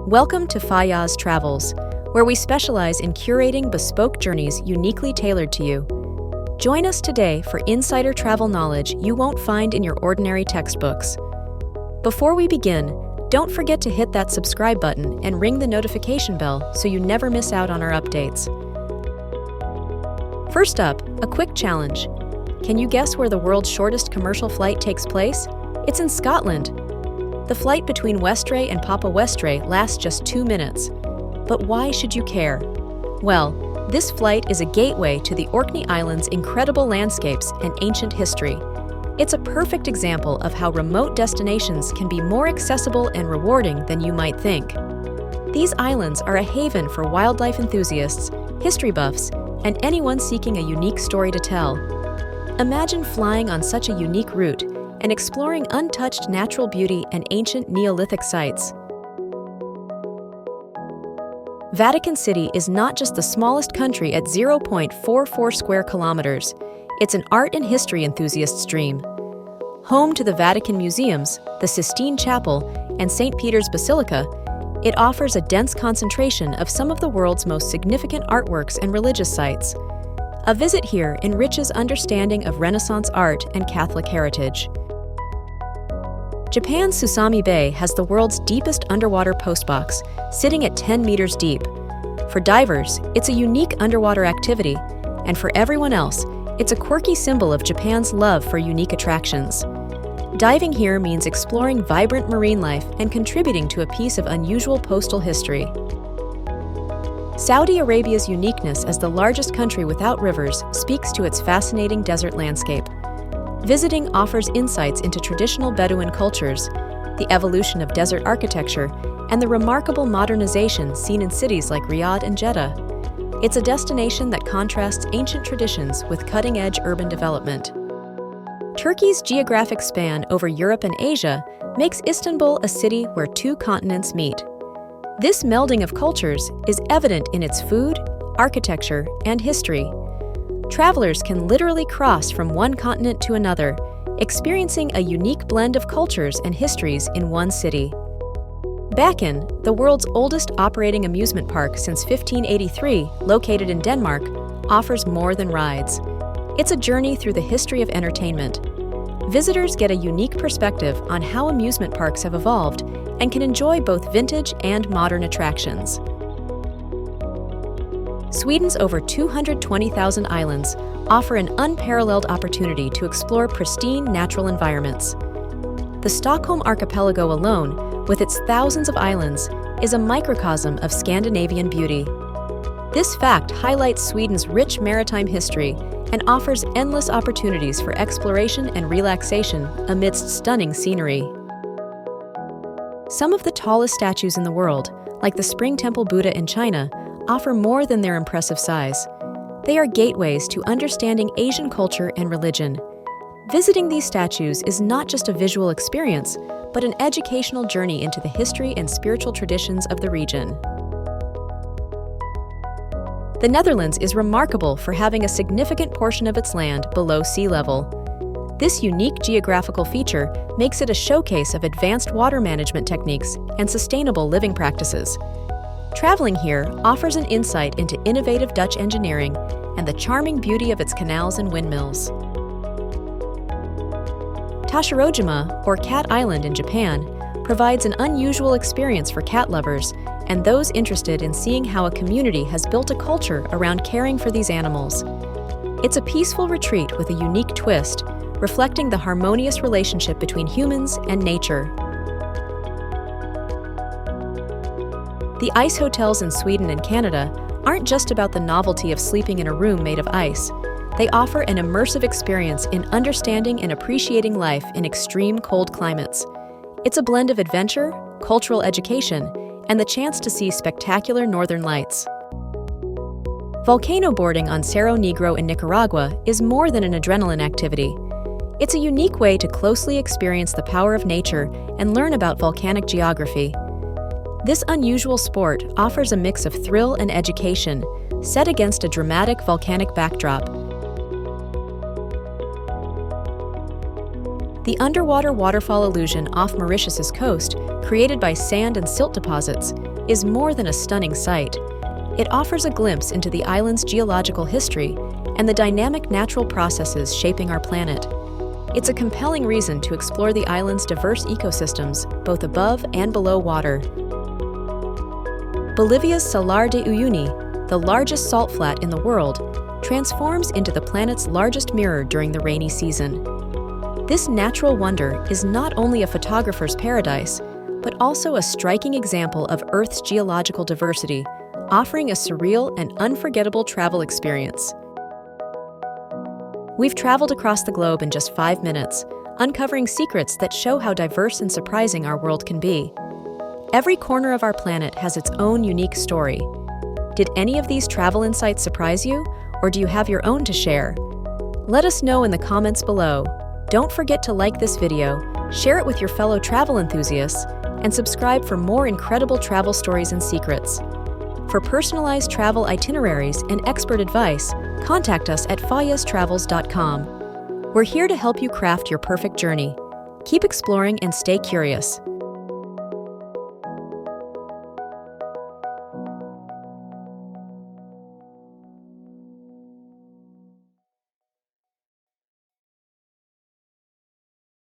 Welcome to Fayyaz Travels, where we specialize in curating bespoke journeys uniquely tailored to you. Join us today for insider travel knowledge you won't find in your ordinary textbooks. Before we begin, don't forget to hit that subscribe button and ring the notification bell so you never miss out on our updates. First up, a quick challenge. Can you guess where the world's shortest commercial flight takes place? It's in Scotland. The flight between Westray and Papa Westray lasts just 2 minutes. But why should you care? Well, this flight is a gateway to the Orkney Islands' incredible landscapes and ancient history. It's a perfect example of how remote destinations can be more accessible and rewarding than you might think. These islands are a haven for wildlife enthusiasts, history buffs, and anyone seeking a unique story to tell. Imagine flying on such a unique route and exploring untouched natural beauty and ancient Neolithic sites. Vatican City is not just the smallest country at 0.44 square kilometers. It's an art and history enthusiast's dream. Home to the Vatican Museums, the Sistine Chapel, and St. Peter's Basilica, it offers a dense concentration of some of the world's most significant artworks and religious sites. A visit here enriches understanding of Renaissance art and Catholic heritage. Japan's Susami Bay has the world's deepest underwater postbox, sitting at 10 meters deep. For divers, it's a unique underwater activity, and for everyone else, it's a quirky symbol of Japan's love for unique attractions. Diving here means exploring vibrant marine life and contributing to a piece of unusual postal history. Saudi Arabia's uniqueness as the largest country without rivers speaks to its fascinating desert landscape. Visiting offers insights into traditional Bedouin cultures, the evolution of desert architecture, and the remarkable modernization seen in cities like Riyadh and Jeddah. It's a destination that contrasts ancient traditions with cutting-edge urban development. Turkey's geographic span over Europe and Asia makes Istanbul a city where two continents meet. This melding of cultures is evident in its food, architecture, and history. Travelers can literally cross from one continent to another, experiencing a unique blend of cultures and histories in one city. Bakken, the world's oldest operating amusement park since 1583, located in Denmark, offers more than rides. It's a journey through the history of entertainment. Visitors get a unique perspective on how amusement parks have evolved and can enjoy both vintage and modern attractions. Sweden's over 220,000 islands offer an unparalleled opportunity to explore pristine natural environments. The Stockholm archipelago alone, with its thousands of islands, is a microcosm of Scandinavian beauty. This fact highlights Sweden's rich maritime history and offers endless opportunities for exploration and relaxation amidst stunning scenery. Some of the tallest statues in the world, like the Spring Temple Buddha in China, offer more than their impressive size. They are gateways to understanding Asian culture and religion. Visiting these statues is not just a visual experience, but an educational journey into the history and spiritual traditions of the region. The Netherlands is remarkable for having a significant portion of its land below sea level. This unique geographical feature makes it a showcase of advanced water management techniques and sustainable living practices. Traveling here offers an insight into innovative Dutch engineering and the charming beauty of its canals and windmills. Tashirojima, or Cat Island in Japan, provides an unusual experience for cat lovers and those interested in seeing how a community has built a culture around caring for these animals. It's a peaceful retreat with a unique twist, reflecting the harmonious relationship between humans and nature. The ice hotels in Sweden and Canada aren't just about the novelty of sleeping in a room made of ice. They offer an immersive experience in understanding and appreciating life in extreme cold climates. It's a blend of adventure, cultural education, and the chance to see spectacular northern lights. Volcano boarding on Cerro Negro in Nicaragua is more than an adrenaline activity. It's a unique way to closely experience the power of nature and learn about volcanic geography. This unusual sport offers a mix of thrill and education, set against a dramatic volcanic backdrop. The underwater waterfall illusion off Mauritius's coast, created by sand and silt deposits, is more than a stunning sight. It offers a glimpse into the island's geological history and the dynamic natural processes shaping our planet. It's a compelling reason to explore the island's diverse ecosystems, both above and below water. Bolivia's Salar de Uyuni, the largest salt flat in the world, transforms into the planet's largest mirror during the rainy season. This natural wonder is not only a photographer's paradise, but also a striking example of Earth's geological diversity, offering a surreal and unforgettable travel experience. We've traveled across the globe in just 5 minutes, uncovering secrets that show how diverse and surprising our world can be. Every corner of our planet has its own unique story. Did any of these travel insights surprise you, or do you have your own to share? Let us know in the comments below. Don't forget to like this video, share it with your fellow travel enthusiasts, and subscribe for more incredible travel stories and secrets. For personalized travel itineraries and expert advice, contact us at fayyaztravels.com. We're here to help you craft your perfect journey. Keep exploring and stay curious.